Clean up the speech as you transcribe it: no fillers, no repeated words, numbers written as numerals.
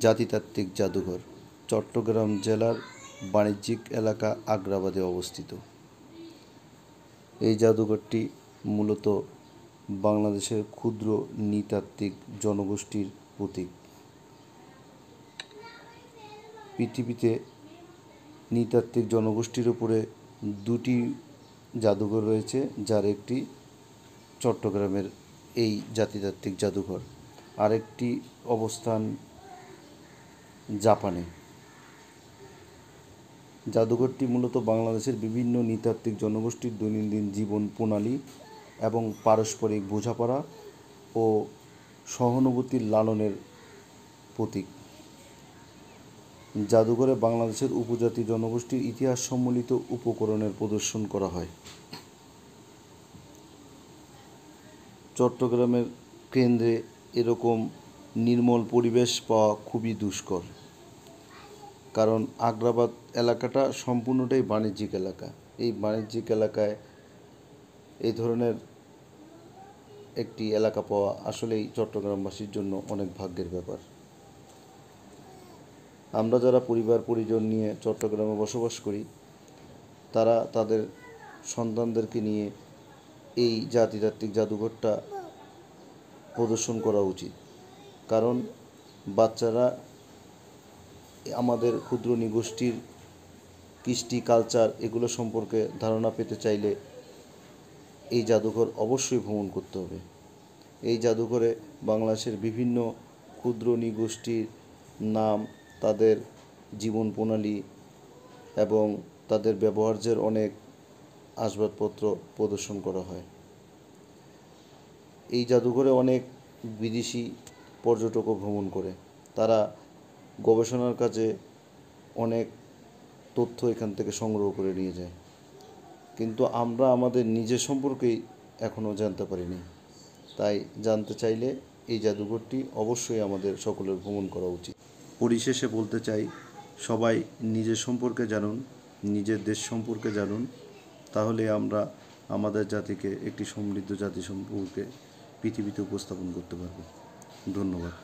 জাতিতাত্ত্বিক জাদুঘর চট্টগ্রাম জেলার বাণিজ্যিক এলাকা আগ্রাবাদে অবস্থিত। এই জাদুঘরটি মূলত বাংলাদেশের ক্ষুদ্র নৃতাত্ত্বিক জনগোষ্ঠীর প্রতীক। পৃথিবীতে নৃতাত্ত্বিক জনগোষ্ঠীর উপরে দুটি জাদুঘর রয়েছে, যার একটি চট্টগ্রামের এই জাতিতাত্ত্বিক জাদুঘর, আরেকটি অবস্থান জাপানে। জাদুঘরটি মূলত বাংলাদেশের বিভিন্ন নৃতাত্ত্বিক জনগোষ্ঠীর দৈনন্দিন জীবন প্রণালী এবং পারস্পরিক বোঝাপড়া ও সহানুভূতির লালনের প্রতীক। জাদুঘরে বাংলাদেশের উপজাতি জনগোষ্ঠীর ইতিহাস সম্বলিত উপকরণের প্রদর্শন করা হয়। চট্টগ্রামের কেন্দ্রে এরকম নির্মল পরিবেশ পাওয়া খুবই দুষ্কর, কারণ আগ্রাবাদ এলাকাটা সম্পূর্ণটাই বাণিজ্যিক এলাকা। এই বাণিজ্যিক এলাকায় এই ধরনের একটি এলাকা পাওয়া আসলেই চট্টগ্রামবাসীর জন্য অনেক ভাগ্যের ব্যাপার। আমরা যারা পরিবার পরিজন নিয়ে চট্টগ্রামে বসবাস করি, তারা তাদের সন্তানদেরকে নিয়ে এই জাতিতাত্ত্বিক জাদুঘরটা প্রদর্শন করা উচিত, কারণ বাচ্চারা আমাদের ক্ষুদ্র নৃগোষ্ঠীর কৃষ্টি কালচার এগুলো সম্পর্কে ধারণা পেতে চাইলে এই জাদুঘর অবশ্যই ভ্রমণ করতে হবে। এই জাদুঘরে বাংলাদেশের বিভিন্ন ক্ষুদ্র নৃগোষ্ঠীর নাম, তাদের জীবন প্রণালী এবং তাদের ব্যবহার্যের অনেক আসবাবপত্র প্রদর্শন করা হয়। এই জাদুঘরে অনেক বিদেশি পর্যটকও ভ্রমণ করে। তারা গবেষণার কাজে অনেক তথ্য এখান থেকে সংগ্রহ করে নিয়ে যায়, কিন্তু আমরা আমাদের নিজের সম্পর্কেই এখনও জানতে পারিনি। তাই জানতে চাইলে এই জাদুঘরটি অবশ্যই আমাদের সকলের ভ্রমণ করা উচিত। পরিশেষে বলতে চাই, সবাই নিজের সম্পর্কে জানুন, নিজের দেশ সম্পর্কে জানুন, তাহলে আমরা আমাদের জাতিকে একটি সমৃদ্ধ জাতি সম্পর্কে পৃথিবীতে উপস্থাপন করতে পারব। ধন্যবাদ।